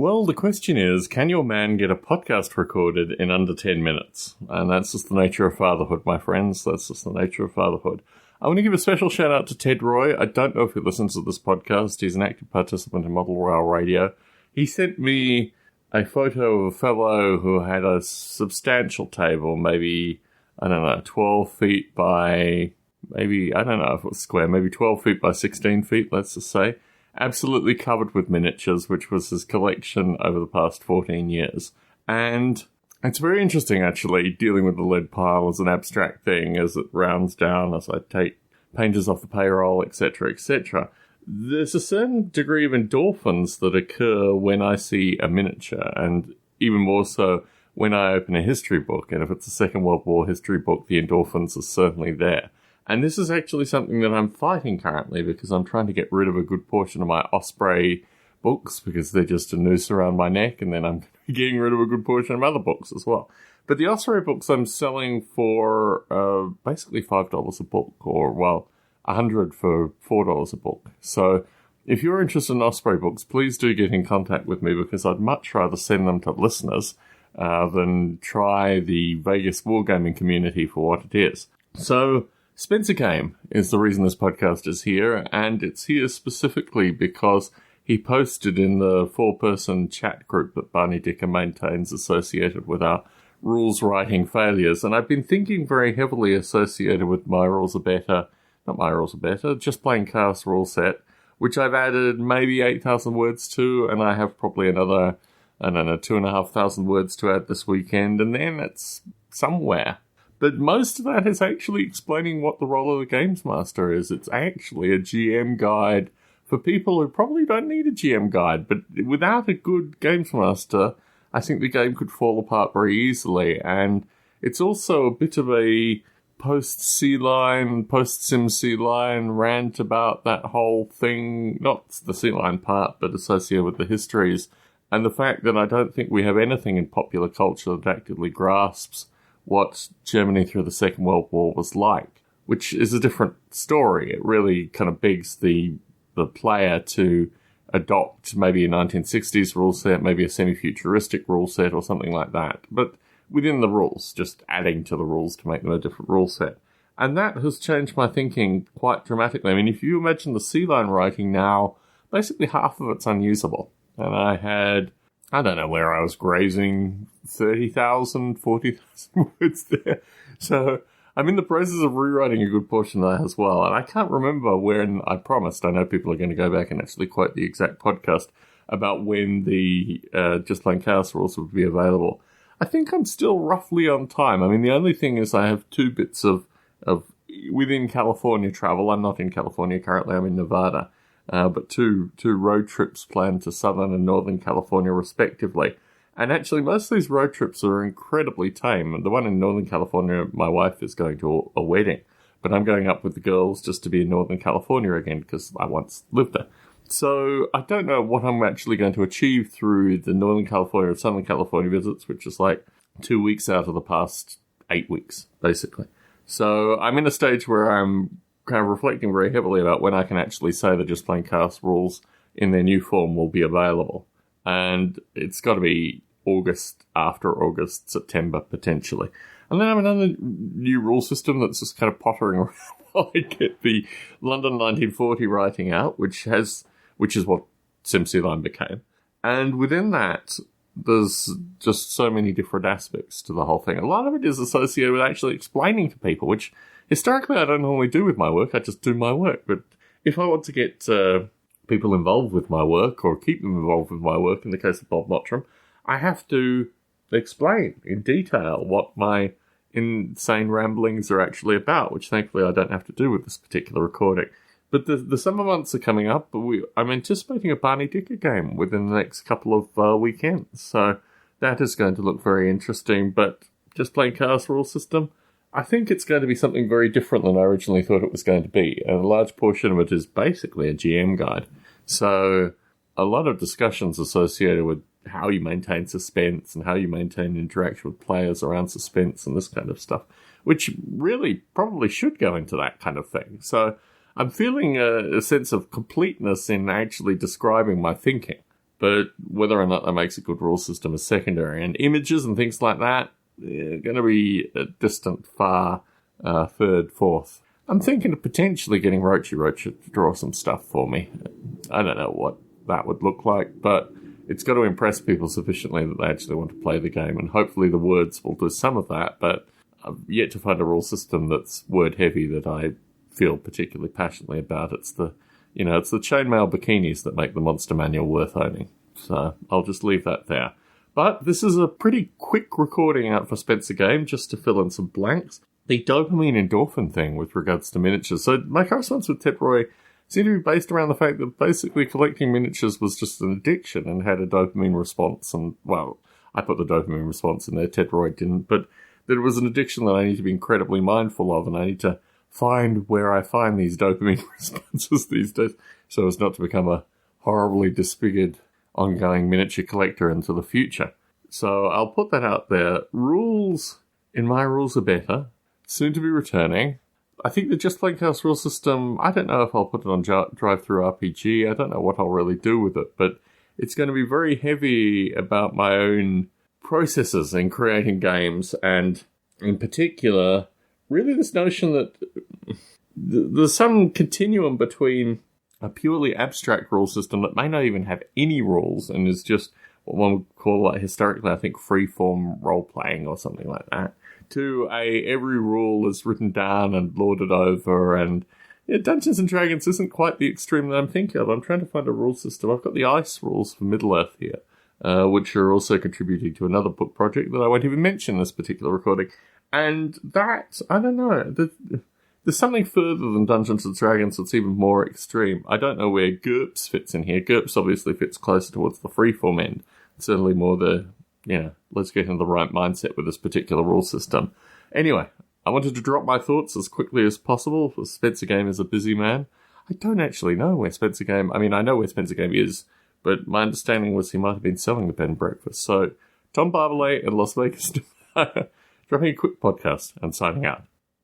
Well, the question is, can your man get a podcast recorded in under 10 minutes? And that's just the nature of fatherhood, my friends. That's just the nature of fatherhood. I want to give a special shout out to Ted Roy. I don't know if he listens to this podcast. He's an active participant in Model Rail Radio. He sent me a photo of a fellow who had a substantial table, maybe, 12 feet by, maybe, I don't know if it was square, maybe 12 feet by 16 feet, let's just say. Absolutely covered with miniatures, which was his collection over the past 14 years. And it's very interesting, actually, dealing with the lead pile as an abstract thing as it rounds down, as I take painters off the payroll, etc., etc. There's a certain degree of endorphins that occur when I see a miniature, and even more so when I open a history book. And if it's a Second World War history book, the endorphins are certainly there. And this is actually something that I'm fighting currently because I'm trying to get rid of a good portion of my Osprey books because they're just a noose around my neck, and then I'm getting rid of a good portion of other books as well. But the Osprey books I'm selling for basically $5 a book, or, well, $100 for $4 a book. So if you're interested in Osprey books, please do get in contact with me because I'd much rather send them to listeners than try the Vegas wargaming community for what it is. So Spencer Game is the reason this podcast is here, and it's here specifically because he posted in the 4-person chat group that Barney Dicker maintains associated with our rules writing failures. And I've been thinking very heavily associated with My Rules Are Better, not My Rules Are Better, Just Plain Chaos rule set, which I've added maybe 8,000 words to, and I have probably another, 2,500 words to add this weekend, and then it's somewhere. But most of that is actually explaining what the role of the Games Master is. It's actually a GM guide for people who probably don't need a GM guide, but without a good Games Master, I think the game could fall apart very easily. And it's also a bit of a post-Sea-Line, post-Sim Sea-Line rant about that whole thing, not the Sea-Line part, but associated with the histories, and the fact that I don't think we have anything in popular culture that actively grasps what Germany through the Second World War was like, which is a different story. It really kind of begs the player to adopt maybe a 1960s rule set, maybe a semi-futuristic rule set or something like that. But within the rules, just adding to the rules to make them a different rule set. And that has changed my thinking quite dramatically. I mean, if you imagine the Sea-Line writing now, basically half of it's unusable. And I had, I don't know where I was grazing 30,000, 40,000 words there. So I'm in the process of rewriting a good portion of that as well. And I can't remember when I promised. I know people are going to go back and actually quote the exact podcast about when the Just Plain Chaos rules would be available. I think I'm still roughly on time. I mean, the only thing is I have 2 bits of within California travel. I'm not in California currently. I'm in Nevada. But two road trips planned to Southern and Northern California, respectively. And actually, most of these road trips are incredibly tame. The one in Northern California, my wife is going to a wedding. But I'm going up with the girls just to be in Northern California again, because I once lived there. So I don't know what I'm actually going to achieve through the Northern California or Southern California visits, which is like 2 weeks out of the past 8 weeks, basically. So I'm in a stage where I'm kind of reflecting very heavily about when I can actually say that Just Plain Chaos rules in their new form will be available. And it's got to be August, after August, September, potentially. And then I have another new rule system that's just kind of pottering around while I get the London 1940 writing out, which is what SimCline became. And within that, there's just so many different aspects to the whole thing. A lot of it is associated with actually explaining to people, which historically I don't normally do with my work. I just do my work. But if I want to get people involved with my work, or keep them involved with my work, in the case of Bob Mottram, I have to explain in detail what my insane ramblings are actually about, which thankfully I don't have to do with this particular recording. But the summer months are coming up. I'm anticipating a Barney Dicker game within the next couple of weekends. So that is going to look very interesting. But Just Plain Chaos rule system, I think it's going to be something very different than I originally thought it was going to be. And a large portion of it is basically a GM guide. So a lot of discussions associated with how you maintain suspense and how you maintain interaction with players around suspense and this kind of stuff, which really probably should go into that kind of thing. So I'm feeling a sense of completeness in actually describing my thinking. but whether or not that makes a good rule system is secondary. And images and things like that are going to be a distant, far third, fourth. I'm thinking of potentially getting Rochi to draw some stuff for me. I don't know what that would look like, but it's got to impress people sufficiently that they actually want to play the game, and hopefully the words will do some of that, but I've yet to find a rule system that's word-heavy that I feel particularly passionately about. It's the chainmail bikinis that make the Monster Manual worth owning. So I'll just leave that there. But this is a pretty quick recording out for Spencer Game, just to fill in some blanks. The dopamine endorphin thing with regards to miniatures. So my correspondence with Ted Roy seemed to be based around the fact that basically collecting miniatures was just an addiction and had a dopamine response. And, well, I put the dopamine response in there, Ted Roy didn't, but that it was an addiction that I need to be incredibly mindful of, and I need to find where I find these dopamine responses these days so as not to become a horribly disfigured ongoing miniature collector into the future. So I'll put that out there. Rules, in my rules are better, soon to be returning. I think the Just Playing Chaos rule system, I don't know if I'll put it on Drive-Thru RPG. I don't know what I'll really do with it, but it's going to be very heavy about my own processes in creating games, and in particular, really this notion that there's some continuum between a purely abstract rule system that may not even have any rules and is just what one would call, like, historically, I think, free-form role-playing or something like that, to every rule is written down and lorded over, and Dungeons & Dragons isn't quite the extreme that I'm thinking of. I'm trying to find a rule system. I've got the ICE rules for Middle-earth here, which are also contributing to another book project that I won't even mention in this particular recording. And that, I don't know, there's something further than Dungeons & Dragons that's even more extreme. I don't know where GURPS fits in here. GURPS obviously fits closer towards the freeform end. Certainly more the, let's get into the right mindset with this particular rule system. Anyway, I wanted to drop my thoughts as quickly as possible. Spencer Game is a busy man. I don't actually know where Spencer Game... I mean, I know where Spencer Game is, but my understanding was he might have been selling the bed and breakfast. So, Tom Barbalet in Las Vegas, dropping a quick podcast and signing out.